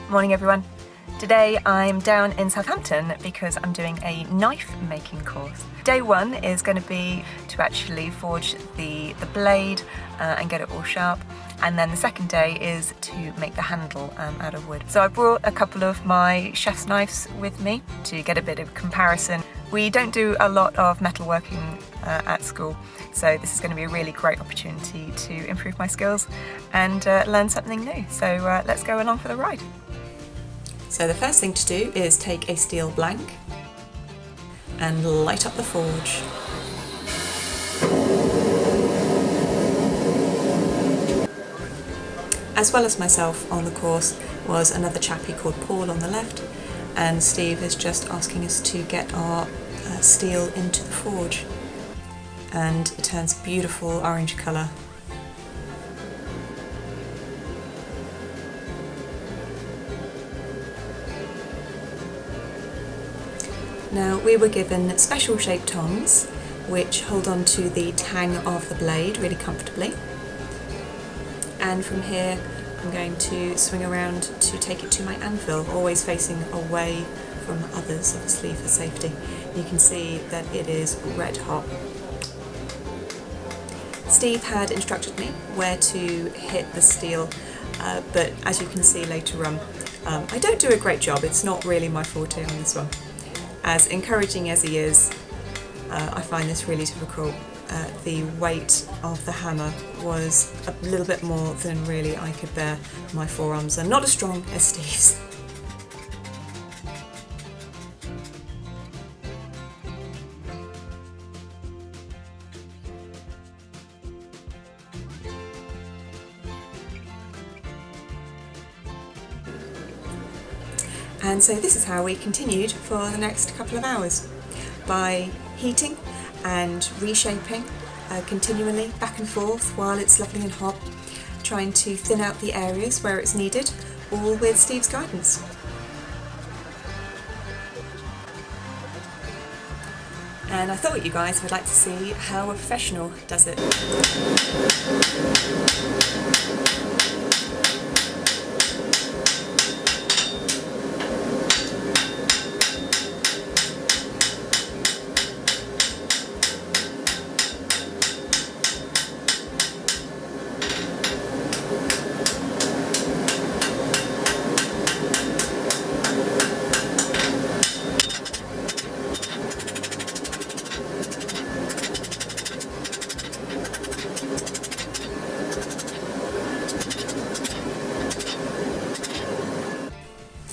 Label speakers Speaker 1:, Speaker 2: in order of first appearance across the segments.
Speaker 1: Morning everyone. Today I'm down in Southampton because I'm doing a knife making course. Day one is going to be to actually forge the blade and get it all sharp, and then the second day is to make the handle out of wood. So I brought a couple of my chef's knives with me to get a bit of comparison. We don't do a lot of metalworking at school, so this is going to be a really great opportunity to improve my skills and learn something new. So let's go along for the ride. So the first thing to do is take a steel blank and light up the forge. As well as myself on the course was another chappie called Paul on the left, and Steve is just asking us to get our steel into the forge, and it turns beautiful orange colour. Now, we were given special shaped tongs which hold on to the tang of the blade really comfortably, and from here I'm going to swing around to take it to my anvil, always facing away from others, obviously for safety. You can see that it is red hot. Steve had instructed me where to hit the steel, but as you can see later on, I don't do a great job. It's not really my forte on this one. As encouraging as he is, I find this really difficult. The weight of the hammer was a little bit more than really I could bear. My forearms are not as strong as Steve's. And so this is how we continued for the next couple of hours, by heating and reshaping continually back and forth while it's lovely and hot, trying to thin out the areas where it's needed, all with Steve's guidance. And I thought you guys would like to see how a professional does it.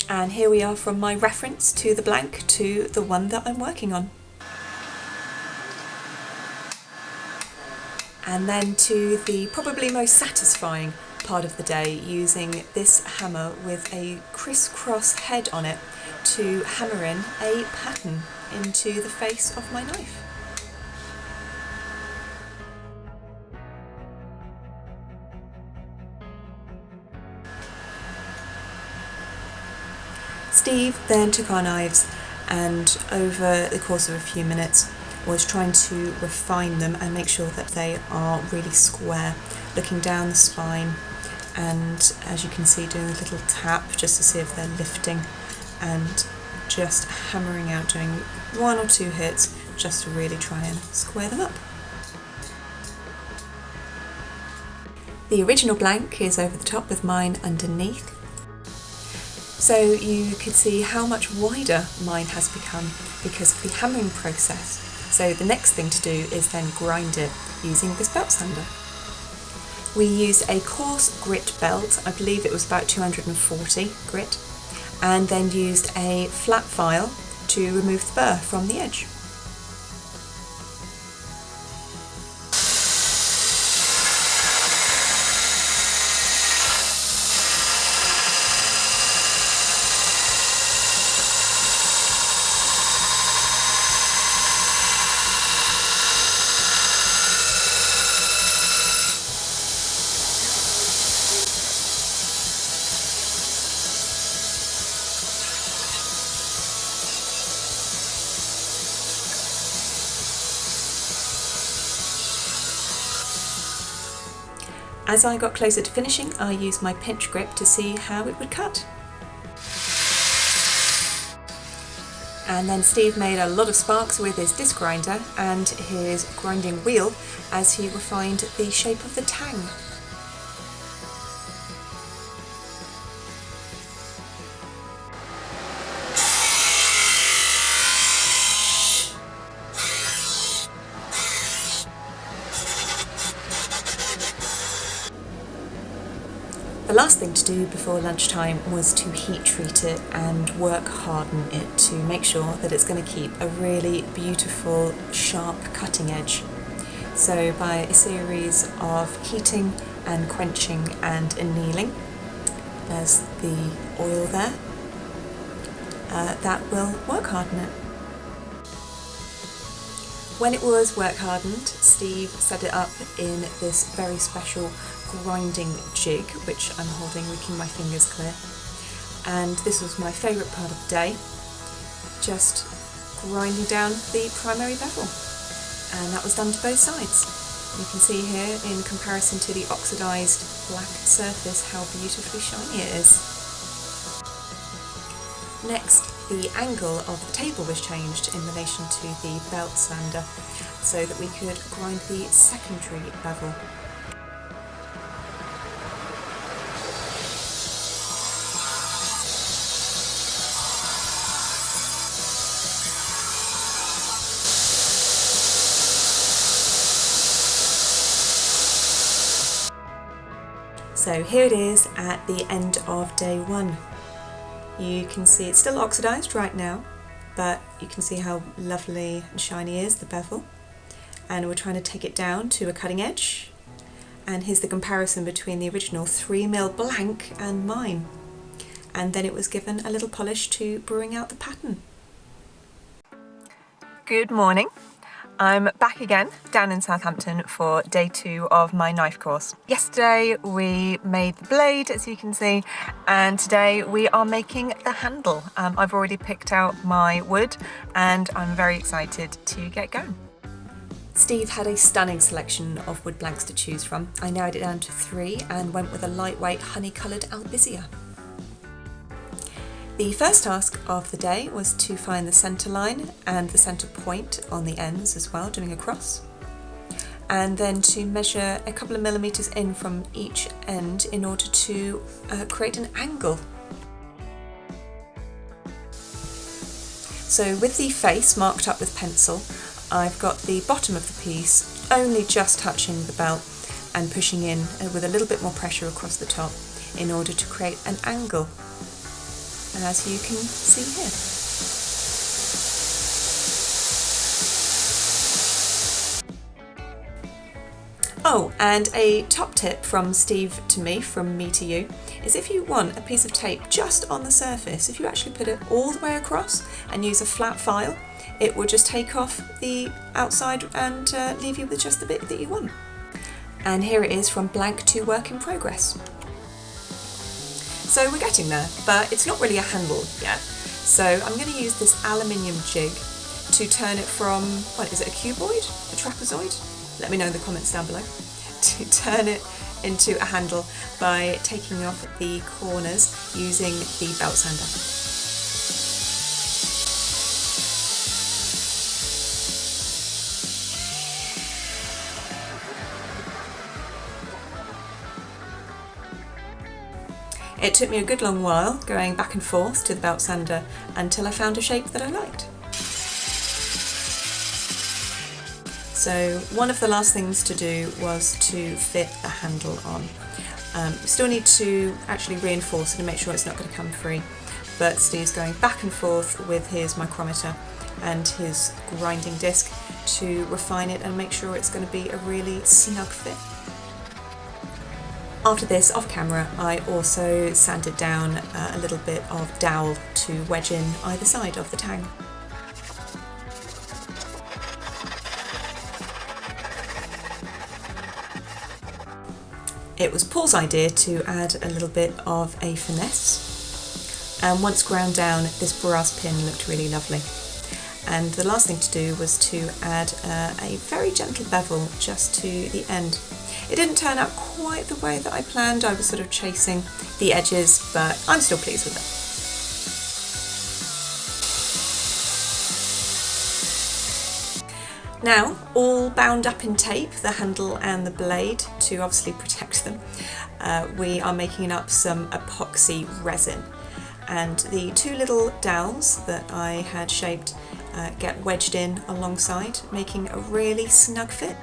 Speaker 1: And here we are from my reference to the blank to the one that I'm working on. And then to the probably most satisfying part of the day, using this hammer with a crisscross head on it to hammer in a pattern into the face of my knife. Steve then took our knives and over the course of a few minutes was trying to refine them and make sure that they are really square, looking down the spine, and as you can see, doing a little tap just to see if they're lifting, and just hammering out, doing one or two hits just to really try and square them up. The original blank is over the top with mine underneath. So you could see how much wider mine has become because of the hammering process. So the next thing to do is then grind it using this belt sander. We used a coarse grit belt, I believe it was about 240 grit, and then used a flat file to remove the burr from the edge. As I got closer to finishing, I used my pinch grip to see how it would cut. And then Steve made a lot of sparks with his disc grinder and his grinding wheel as he refined the shape of the tang. The last thing to do before lunchtime was to heat treat it and work harden it to make sure that it's going to keep a really beautiful sharp cutting edge. So by a series of heating and quenching and annealing, there's the oil there, that will work harden it. When it was work hardened, Steve set it up in this very special grinding jig, which I'm holding, keeping my fingers clear. And this was my favourite part of the day, just grinding down the primary bevel. And that was done to both sides. You can see here, in comparison to the oxidised black surface, how beautifully shiny it is. Next, the angle of the table was changed in relation to the belt sander so that we could grind the secondary bevel. So here it is at the end of day one. You can see it's still oxidised right now, but you can see how lovely and shiny is the bevel. And we're trying to take it down to a cutting edge. And here's the comparison between the original 3mm blank and mine. And then it was given a little polish to brewing out the pattern. Good morning. I'm back again down in Southampton for day 2 of my knife course. Yesterday we made the blade, as you can see, and today we are making the handle. I've already picked out my wood and I'm very excited to get going. Steve had a stunning selection of wood blanks to choose from. I narrowed it down to 3 and went with a lightweight honey-coloured albizia. The first task of the day was to find the centre line and the centre point on the ends as well, doing a cross. And then to measure a couple of millimetres in from each end in order to create an angle. So with the face marked up with pencil, I've got the bottom of the piece only just touching the belt and pushing in with a little bit more pressure across the top in order to create an angle. And as you can see here. Oh, and a top tip from Steve to me, from me to you, is if you want a piece of tape just on the surface, if you actually put it all the way across and use a flat file, it will just take off the outside and leave you with just the bit that you want. And here it is from blank to work in progress. So we're getting there, but it's not really a handle yet. So I'm going to use this aluminium jig to turn it from, what is it, a cuboid? A trapezoid? Let me know in the comments down below. To turn it into a handle by taking off the corners using the belt sander. It took me a good long while going back and forth to the belt sander until I found a shape that I liked. So one of the last things to do was to fit the handle on. We still need to actually reinforce it and make sure it's not going to come free, but Steve's going back and forth with his micrometer and his grinding disc to refine it and make sure it's going to be a really snug fit. After this, off camera, I also sanded down a little bit of dowel to wedge in either side of the tang. It was Paul's idea to add a little bit of a finesse, and once ground down, this brass pin looked really lovely. And the last thing to do was to add a very gentle bevel just to the end. It didn't turn out quite the way that I planned. I was sort of chasing the edges, but I'm still pleased with it. Now, all bound up in tape, the handle and the blade, to obviously protect them, we are making up some epoxy resin. And the two little dowels that I had shaped get wedged in alongside, making a really snug fit.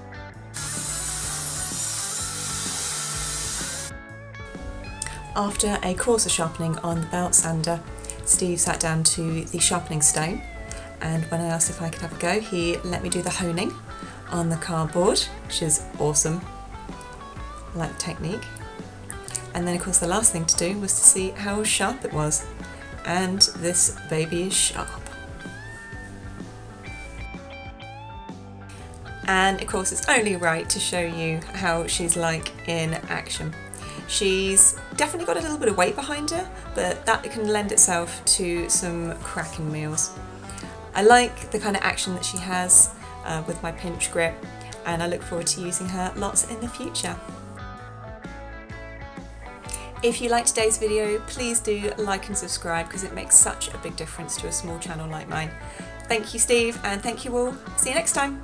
Speaker 1: After a course of sharpening on the belt sander, Steve sat down to the sharpening stone, and when I asked if I could have a go, he let me do the honing on the cardboard, which is awesome. I like the technique. And then of course the last thing to do was to see how sharp it was. And this baby is sharp. And of course it's only right to show you how she's like in action. She's definitely got a little bit of weight behind her, but that can lend itself to some cracking meals. I like the kind of action that she has with my pinch grip, and I look forward to using her lots in the future. If you liked today's video, please do like and subscribe because it makes such a big difference to a small channel like mine. Thank you, Steve, and thank you all. See you next time.